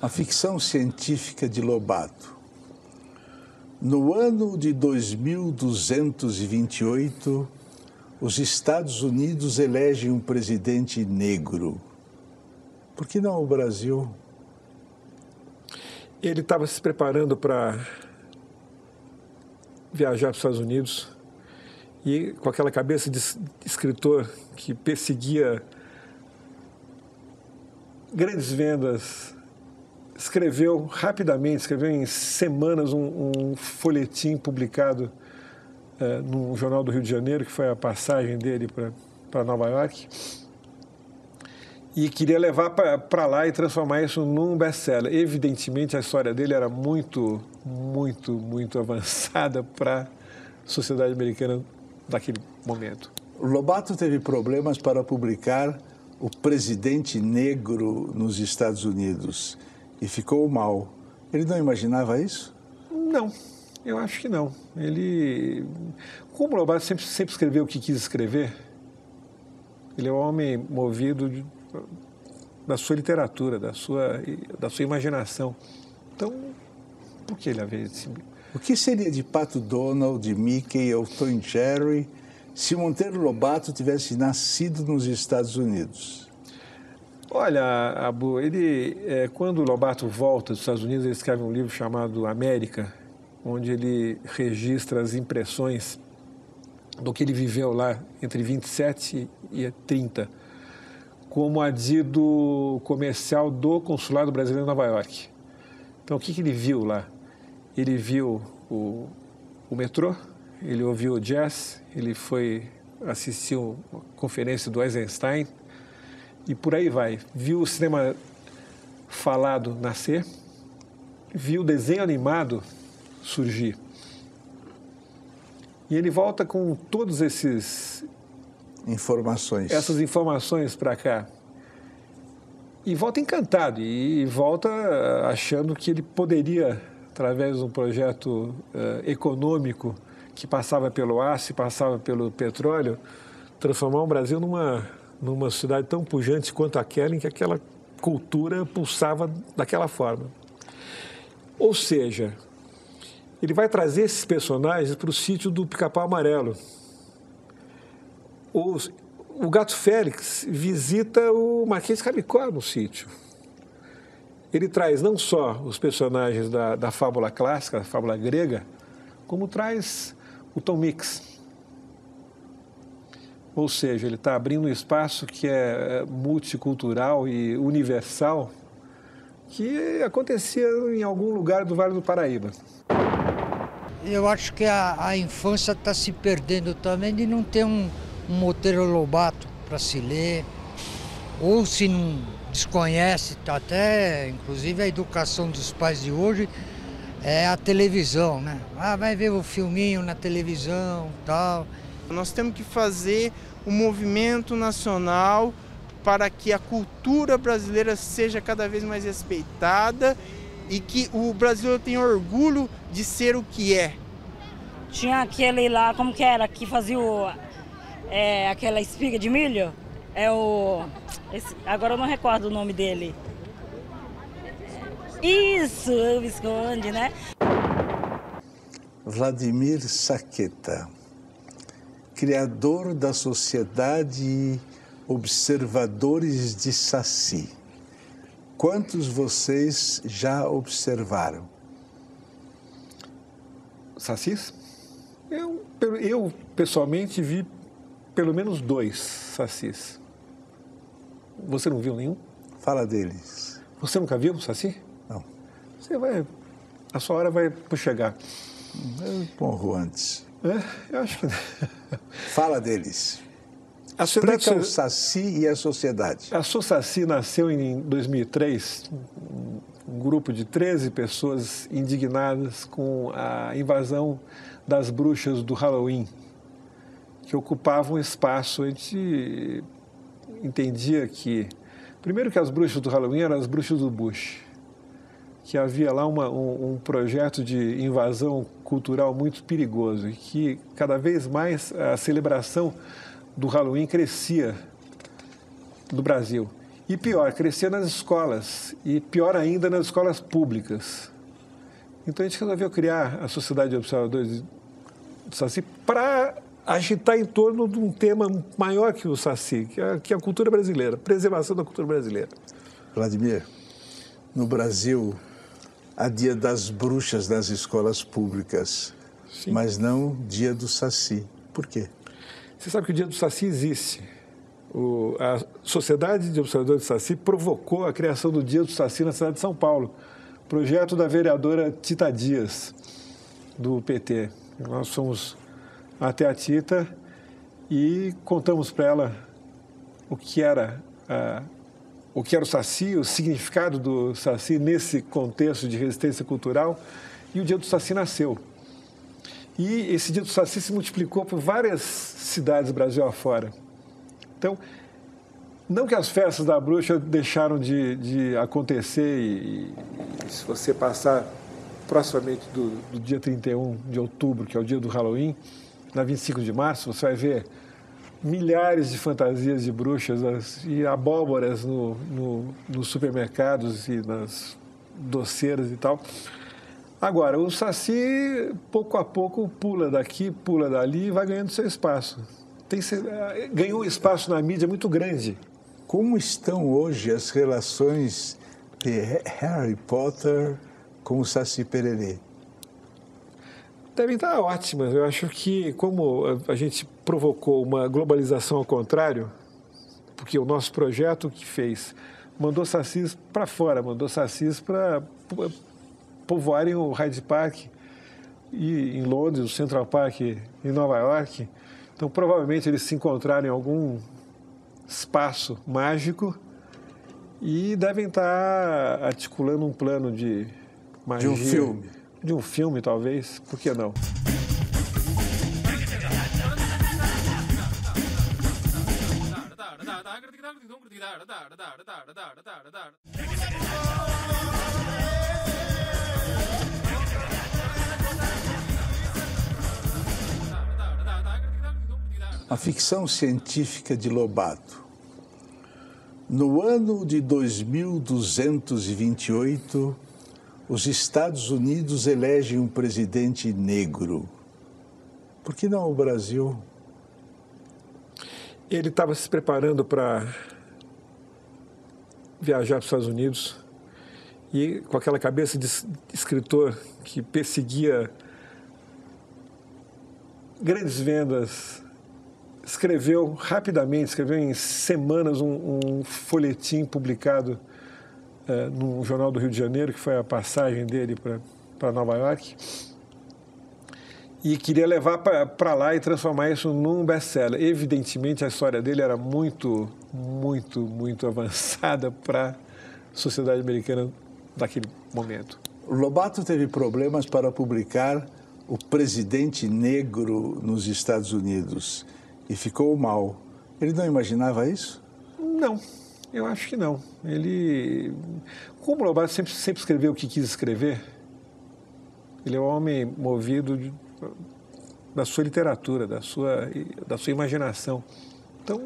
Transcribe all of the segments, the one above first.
A ficção científica de Lobato. No ano de 2228, os Estados Unidos elegem um presidente negro. Por que não o Brasil? Ele estava se preparando para viajar para os Estados Unidos e, com aquela cabeça de escritor que perseguia grandes vendas, escreveu rapidamente, escreveu em semanas um folhetim publicado no Jornal do Rio de Janeiro, que foi a passagem dele para Nova York, e queria levar para lá e transformar isso num best-seller. Evidentemente, a história dele era muito, muito, muito avançada para a sociedade americana daquele momento. Lobato teve problemas para publicar O Presidente Negro nos Estados Unidos e ficou mal. Ele não imaginava isso? Não, eu acho que não. Ele, como Lobato sempre escreveu o que quis escrever, ele é um homem movido da sua literatura, da sua imaginação. Então, por que ele havia esse... O que seria de Pato Donald, de Mickey ou Tom e Jerry se Monteiro Lobato tivesse nascido nos Estados Unidos? Olha, Abu, quando Lobato volta dos Estados Unidos, ele escreve um livro chamado América, onde ele registra as impressões do que ele viveu lá entre 27 e 30, como adido comercial do Consulado Brasileiro em Nova York. Então, o que ele viu lá? Ele viu o metrô, ele ouviu o jazz, ele foi assistir uma conferência do Eisenstein e por aí vai. Viu o cinema falado nascer, viu o desenho animado surgir. E ele volta com todos essas informações para cá. E volta encantado, e volta achando que ele poderia, através de um projeto econômico que passava pelo aço e passava pelo petróleo, transformar o Brasil numa cidade tão pujante quanto aquela, em que aquela cultura pulsava daquela forma. Ou seja, ele vai trazer esses personagens para o sítio do Pica-Pau Amarelo. O Gato Félix visita o Marquês de Cabicó no sítio. Ele traz não só os personagens da fábula clássica, da fábula grega, como traz o Tom Mix. Ou seja, ele está abrindo um espaço que é multicultural e universal, que acontecia em algum lugar do Vale do Paraíba. Eu acho que a infância está se perdendo também de não ter um Monteiro Lobato para se ler, ou se não desconhece, até inclusive a educação dos pais de hoje é a televisão, né? Vai ver o filminho na televisão e tal. Nós temos que fazer um movimento nacional para que a cultura brasileira seja cada vez mais respeitada e que o brasileiro tenha orgulho de ser o que é. Tinha aquele lá, como que era, que fazia aquela espiga de milho? Agora eu não recordo o nome dele. Isso, o Visconde, né? Vladimir Saqueta, criador da Sociedade Observadores de Saci. Quantos vocês já observaram? Sacis? Eu pessoalmente vi pelo menos 2 sacis. Você não viu nenhum? Fala deles. Você nunca viu um saci? Não. A sua hora vai chegar. Eu morro antes. Eu acho que... Fala deles. Explica o Saci e a Sociedade. A Saci nasceu em 2003, um grupo de 13 pessoas indignadas com a invasão das bruxas do Halloween, que ocupavam um espaço. A gente entendia que, primeiro, que as bruxas do Halloween eram as bruxas do Bush, que havia lá um projeto de invasão cultural muito perigoso e que cada vez mais a celebração do Halloween crescia no Brasil. E pior, crescer nas escolas, e pior ainda nas escolas públicas. Então a gente resolveu criar a Sociedade de Observadores do Saci para agitar em torno de um tema maior que o Saci, que é a cultura brasileira, preservação da cultura brasileira. Vladimir, no Brasil, há Dia das Bruxas nas escolas públicas, sim, mas não Dia do Saci. Por quê? Você sabe que o Dia do Saci existe. A Sociedade de Observadores do Saci provocou a criação do Dia do Saci na cidade de São Paulo, projeto da vereadora Tita Dias, do PT. Nós fomos até a Tita e contamos para ela o que era o Saci, o significado do Saci nesse contexto de resistência cultural, e o Dia do Saci nasceu. E esse Dia do Saci se multiplicou por várias cidades do Brasil afora. Então, não que as festas da bruxa deixaram de acontecer e se você passar proximamente do dia 31 de outubro, que é o dia do Halloween, na 25 de março, você vai ver milhares de fantasias de bruxas e abóboras nos supermercados e nas doceiras e tal. Agora, o Saci, pouco a pouco, pula daqui, pula dali e vai ganhando seu espaço. Ganhou um espaço na mídia muito grande. Como estão hoje as relações de Harry Potter com o Saci Pererê? Devem estar ótimas. Eu acho que, como a gente provocou uma globalização ao contrário, porque o nosso projeto que fez mandou sacis para fora, mandou sacis para povoarem o Hyde Park e em Londres, o Central Park em Nova York. Então, provavelmente, eles se encontraram em algum espaço mágico e devem estar articulando um plano de magia. De um filme. De um filme, talvez. Por que não? A ficção científica de Lobato. No ano de 2228, os Estados Unidos elegem um presidente negro. Por que não o Brasil? Ele estava se preparando para viajar para os Estados Unidos e, com aquela cabeça de escritor que perseguia grandes vendas, escreveu rapidamente, escreveu em semanas um folhetim publicado num jornal do Rio de Janeiro, que foi a passagem dele para Nova York, e queria levar para lá e transformar isso num best-seller. Evidentemente, a história dele era muito, muito, muito avançada para a sociedade americana daquele momento. Lobato teve problemas para publicar O Presidente Negro nos Estados Unidos e ficou mal. Ele não imaginava isso? Não, eu acho que não. Como o Lobato sempre escreveu o que quis escrever, ele é um homem movido da sua literatura, da sua imaginação. Então,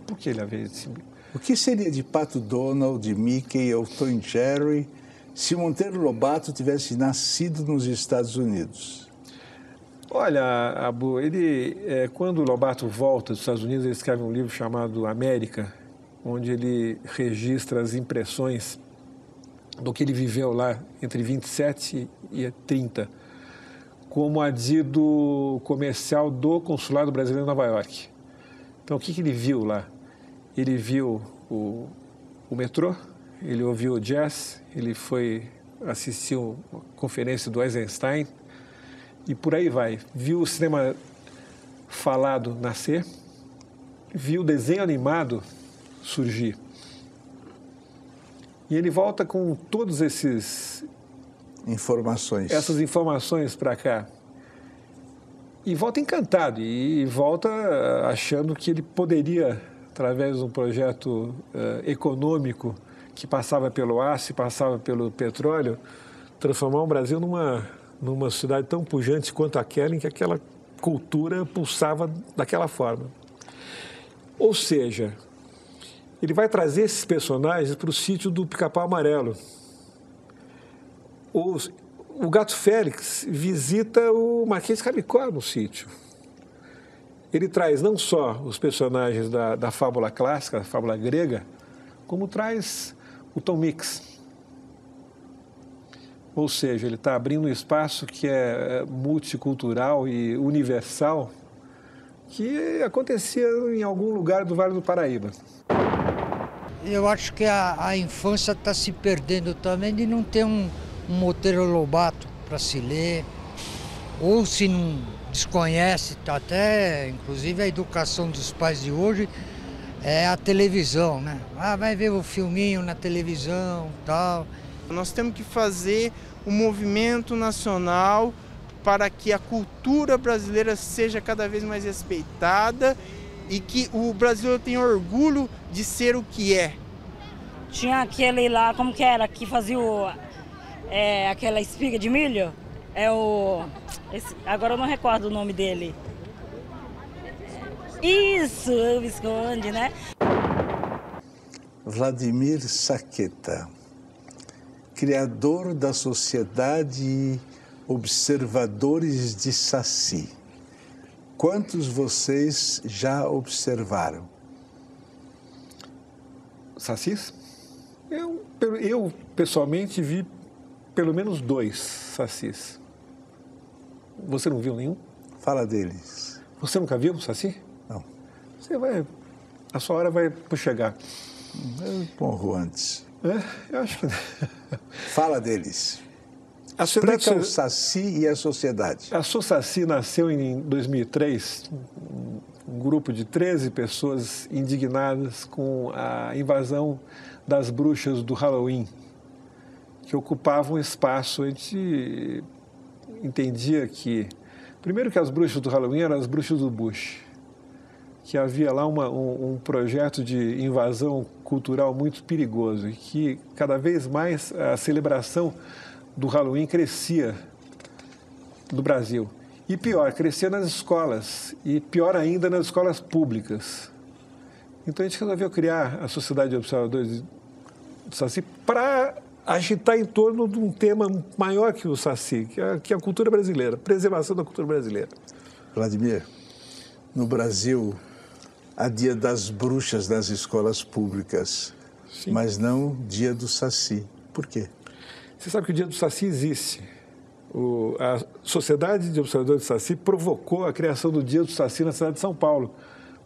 por que ele havia esse... O que seria de Pato Donald, de Mickey ou Tom Jerry se Monteiro Lobato tivesse nascido nos Estados Unidos? Olha, Abu, quando o Lobato volta dos Estados Unidos, ele escreve um livro chamado América, onde ele registra as impressões do que ele viveu lá entre 27 e 30, como adido comercial do Consulado Brasileiro em Nova York. Então, o que ele viu lá? Ele viu o metrô, ele ouviu o jazz, ele foi assistir uma conferência do Eisenstein, e por aí vai. Viu o cinema falado nascer, viu o desenho animado surgir. E ele volta com todas essas informações para cá. E volta encantado, e volta achando que ele poderia, através de um projeto econômico que passava pelo aço e passava pelo petróleo, transformar o Brasil numa cidade tão pujante quanto aquela, em que aquela cultura pulsava daquela forma. Ou seja, ele vai trazer esses personagens para o sítio do Pica-Pau Amarelo. O Gato Félix visita o Marquês de Cabicó no sítio. Ele traz não só os personagens da fábula clássica, da fábula grega, como traz o Tom Mix. Ou seja, ele está abrindo um espaço que é multicultural e universal, que acontecia em algum lugar do Vale do Paraíba. Eu acho que a infância está se perdendo também de não ter um Monteiro Lobato para se ler, ou se não desconhece, até inclusive a educação dos pais de hoje é a televisão, né? Vai ver o filminho na televisão e tal. Nós temos que fazer um movimento nacional para que a cultura brasileira seja cada vez mais respeitada e que o brasileiro tenha orgulho de ser o que é. Tinha aquele lá, como que era, que fazia aquela espiga de milho? Agora eu não recordo o nome dele. Isso, o Visconde, né? Vladimir Saqueta, criador da Sociedade Observadores de Saci. Quantos vocês já observaram? Sacis? Eu pessoalmente vi pelo menos 2 sacis. Você não viu nenhum? Fala deles. Você nunca viu um saci? Não. A sua hora vai chegar. Eu morro antes. Eu acho que... Fala deles. Explica o Saci e a Sociedade. A Saci nasceu em 2003, um grupo de 13 pessoas indignadas com a invasão das bruxas do Halloween, que ocupavam um espaço. A gente entendia que, primeiro, que as bruxas do Halloween eram as bruxas do Bush, que havia lá um projeto de invasão cultural muito perigoso e que cada vez mais a celebração do Halloween crescia no Brasil. E pior, crescia nas escolas, e pior ainda nas escolas públicas. Então a gente resolveu criar a Sociedade de Observadores do Saci para agitar em torno de um tema maior que o Saci, que é a cultura brasileira, preservação da cultura brasileira. Vladimir, no Brasil há Dia das Bruxas nas escolas públicas, sim, mas não Dia do Saci. Por quê? Você sabe que o Dia do Saci existe. A Sociedade de Observadores do Saci provocou a criação do Dia do Saci na cidade de São Paulo.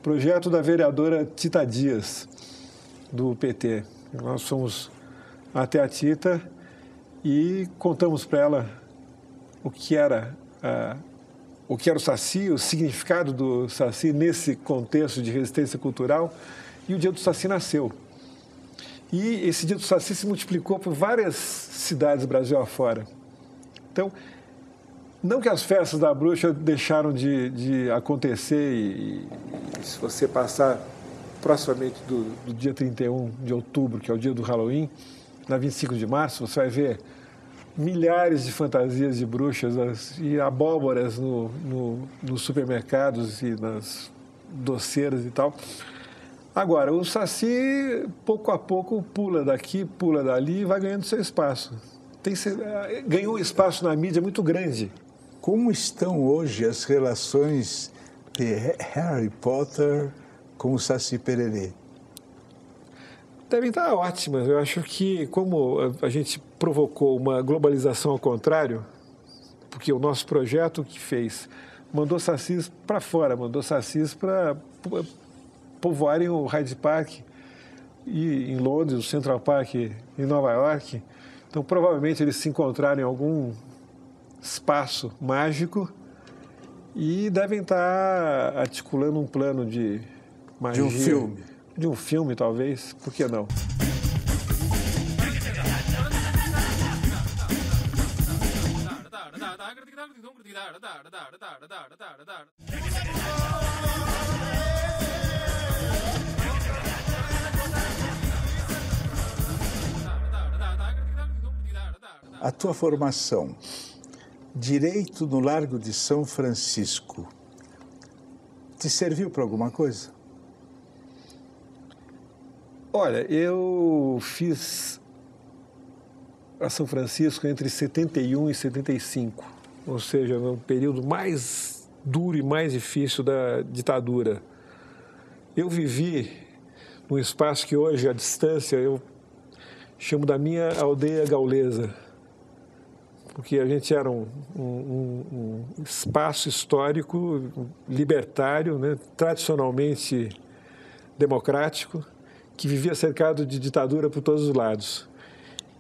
Projeto da vereadora Tita Dias, do PT. Nós fomos até a Tita e contamos para ela o que era o Saci, o significado do Saci nesse contexto de resistência cultural, e o Dia do Saci nasceu. E esse Dia do Saci se multiplicou por várias cidades do Brasil afora. Então, não que as festas da bruxa deixaram de acontecer, e se você passar proximamente do dia 31 de outubro, que é o dia do Halloween, na 25 de março, você vai ver milhares de fantasias de bruxas e abóboras nos supermercados e nas doceiras e tal. Agora, o Saci, pouco a pouco, pula daqui, pula dali e vai ganhando seu espaço. Ganhou um espaço na mídia muito grande. Como estão hoje as relações de Harry Potter com o Saci Pererê? Devem estar ótimas. Eu acho que, como a gente provocou uma globalização ao contrário, porque o nosso projeto que fez mandou sacis para fora, mandou sacis para povoarem o Hyde Park e em Londres, o Central Park em Nova York. Então, provavelmente, eles se encontraram em algum espaço mágico e devem estar articulando um plano de magia. De um filme. De um filme, talvez. Por que não? A tua formação, Direito no Largo de São Francisco, te serviu para alguma coisa? Olha, eu fiz a São Francisco entre 71 e 75, ou seja, no período mais duro e mais difícil da ditadura. Eu vivi num espaço que hoje, à distância, eu chamo da minha aldeia gaulesa, porque a gente era um espaço histórico libertário, né, tradicionalmente democrático, que vivia cercado de ditadura por todos os lados.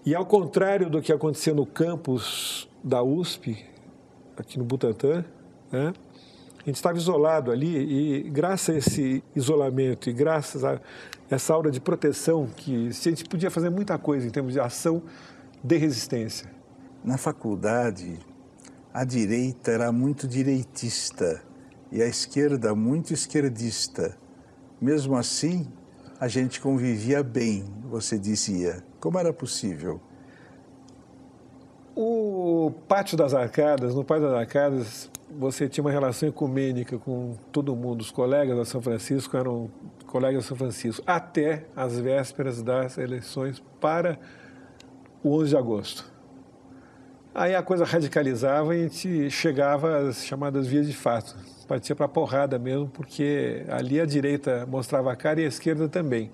E ao contrário do que acontecia no campus da USP, aqui no Butantã, né, a gente estava isolado ali e graças a esse isolamento e graças a essa aura de proteção, que a gente podia fazer muita coisa em termos de ação de resistência. Na faculdade, a direita era muito direitista e a esquerda muito esquerdista. Mesmo assim, a gente convivia bem, você dizia. Como era possível? O Pátio das Arcadas, no Pátio das Arcadas, você tinha uma relação ecumênica com todo mundo. Os colegas da São Francisco eram colegas da São Francisco, até as vésperas das eleições para o 11 de agosto. Aí a coisa radicalizava e a gente chegava às chamadas vias de fato. Partia para a porrada mesmo, porque ali a direita mostrava a cara e a esquerda também.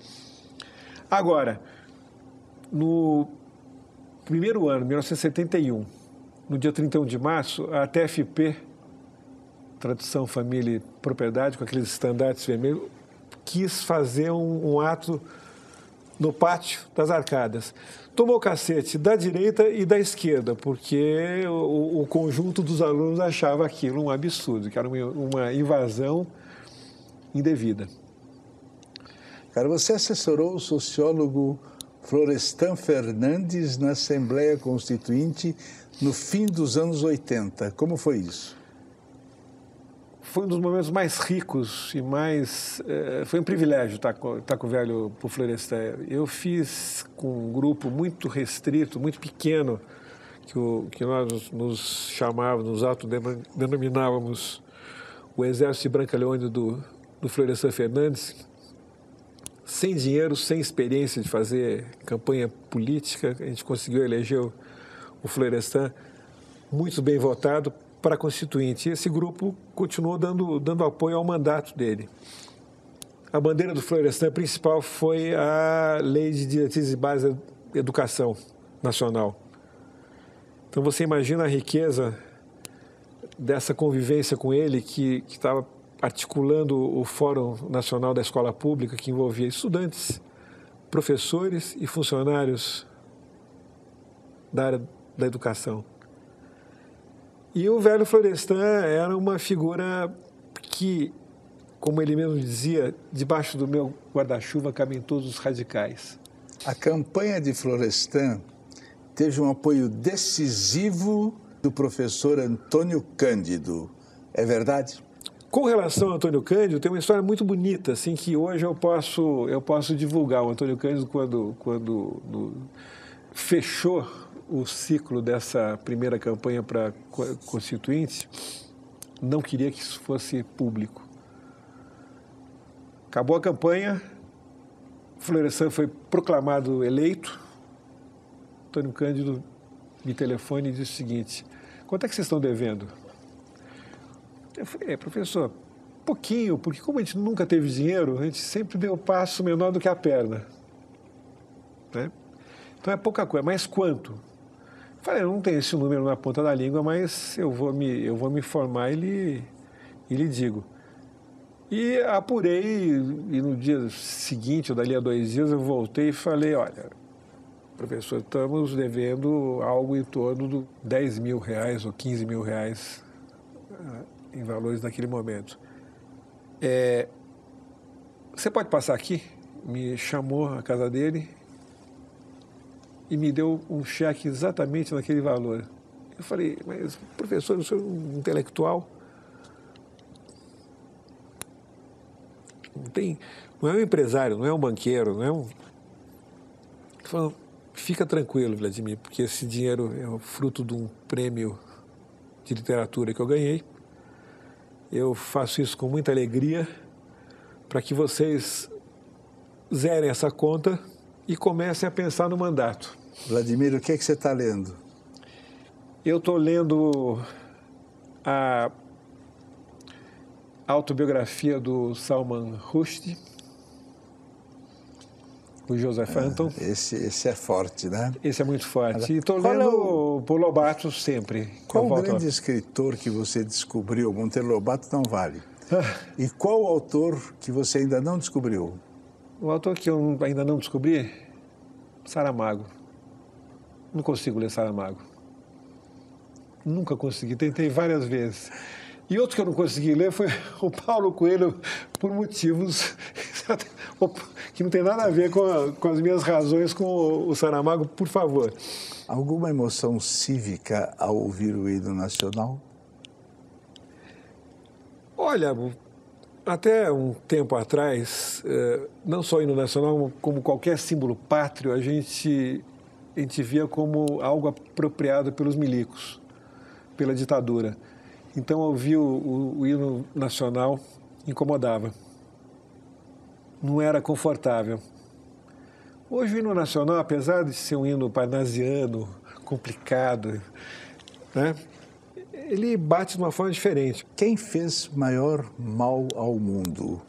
Agora, no primeiro ano, 1971, no dia 31 de março, a TFP, Tradição, Família e Propriedade, com aqueles estandartes vermelhos, quis fazer um ato no Pátio das Arcadas. Tomou cacete da direita e da esquerda, porque o conjunto dos alunos achava aquilo um absurdo, que era uma invasão indevida. Cara, você assessorou o sociólogo Florestan Fernandes na Assembleia Constituinte no fim dos anos 80. Como foi isso? Foi um dos momentos mais ricos e mais... foi um privilégio estar com o velho por Florestan. Eu fiz com um grupo muito restrito, muito pequeno, que nós nos chamávamos, nos autodenominávamos o Exército de Branca Leone do Florestan Fernandes, sem dinheiro, sem experiência de fazer campanha política. A gente conseguiu eleger o Florestan muito bem votado para a Constituinte. E esse grupo continuou dando apoio ao mandato dele. A bandeira do Florestan principal foi a Lei de Diretrizes e Bases da Educação Nacional. Então você imagina a riqueza dessa convivência com ele, que estava articulando o Fórum Nacional da Escola Pública, que envolvia estudantes, professores e funcionários da área da educação. E o velho Florestan era uma figura que, como ele mesmo dizia, debaixo do meu guarda-chuva cabem todos os radicais. A campanha de Florestan teve um apoio decisivo do professor Antônio Cândido. É verdade? Com relação ao Antônio Cândido, tem uma história muito bonita, assim, que hoje eu posso divulgar. O Antônio Cândido, quando fechou o ciclo dessa primeira campanha para Constituinte, não queria que isso fosse público. Acabou a campanha, Florestan foi proclamado eleito, Antônio Cândido me telefona e disse o seguinte: quanto é que vocês estão devendo? Eu falei, professor, pouquinho, porque como a gente nunca teve dinheiro, a gente sempre deu passo menor do que a perna. Né? Então é pouca coisa, mas quanto? Eu falei, eu não tenho esse número na ponta da língua, mas eu vou me informar e lhe digo. E apurei, e no dia seguinte, ou dali a 2 dias, eu voltei e falei, olha, professor, estamos devendo algo em torno de 10 mil reais ou 15 mil reais em valores naquele momento. Você pode passar aqui? Me chamou à casa dele e me deu um cheque exatamente naquele valor. Eu falei, mas professor, o senhor é um intelectual? Não é um empresário, não é um banqueiro, não é um... Ele falou, fica tranquilo, Vladimir, porque esse dinheiro é o fruto de um prêmio de literatura que eu ganhei. Eu faço isso com muita alegria para que vocês zerem essa conta e comecem a pensar no mandato. Vladimir, o que é que você está lendo? Eu estou lendo a autobiografia do Salman Rushdie, o Joseph Anton. Esse é forte, né? Esse é muito forte. E estou lendo por Lobato sempre. Qual o grande escritor que você descobriu? Monteiro Lobato não vale. E qual o autor que você ainda não descobriu? O autor que eu ainda não descobri? Saramago. Não consigo ler Saramago. Nunca consegui, tentei várias vezes. E outro que eu não consegui ler foi o Paulo Coelho, por motivos que não tem nada a ver com as minhas razões com o Saramago, por favor. Alguma emoção cívica ao ouvir o hino nacional? Olha, até um tempo atrás, não só o hino nacional, como qualquer símbolo pátrio, a gente via como algo apropriado pelos milicos, pela ditadura. Então, ouvir o hino nacional incomodava. Não era confortável. Hoje, o hino nacional, apesar de ser um hino parnasiano, complicado, né, ele bate de uma forma diferente. Quem fez maior mal ao mundo?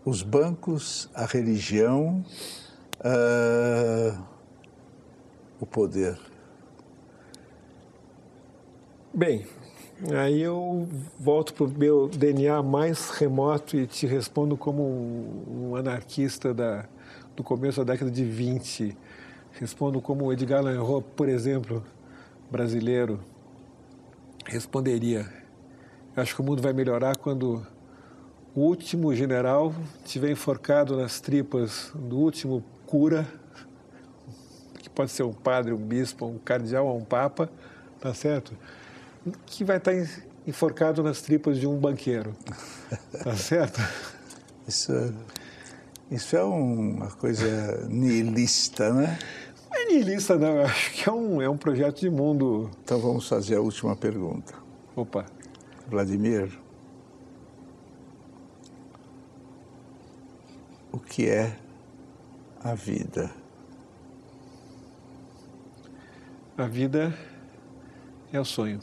Os bancos, a religião, o poder? Bem, aí eu volto para o meu DNA mais remoto e te respondo como um anarquista do começo da década de 20. Respondo como Edgar Lanhot, por exemplo, brasileiro, responderia. Eu acho que o mundo vai melhorar quando o último general estiver enforcado nas tripas do último cura, que pode ser um padre, um bispo, um cardeal ou um papa, tá certo? Que vai estar enforcado nas tripas de um banqueiro. Tá certo? Isso é uma coisa nihilista, né? Não é nihilista, não. Eu acho que é um projeto de mundo. Então vamos fazer a última pergunta. Opa. Vladimir, o que é a vida? A vida é o sonho.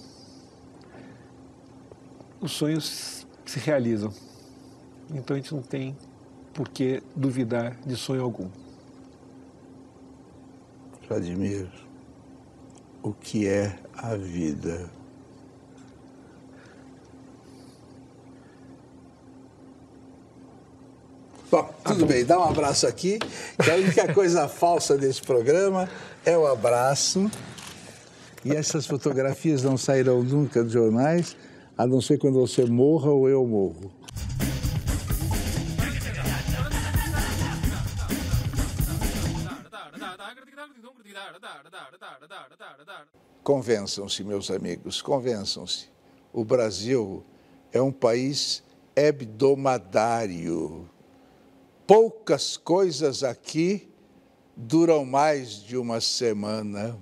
Os sonhos se realizam. Então a gente não tem por que duvidar de sonho algum. Vladimir, o que é a vida? Bom, tudo bem, dá um abraço aqui, que a única coisa falsa desse programa é o abraço. E essas fotografias não sairão nunca dos jornais, a não ser quando você morra ou eu morro. Convençam-se, meus amigos, convençam-se. O Brasil é um país hebdomadário. Poucas coisas aqui duram mais de uma semana.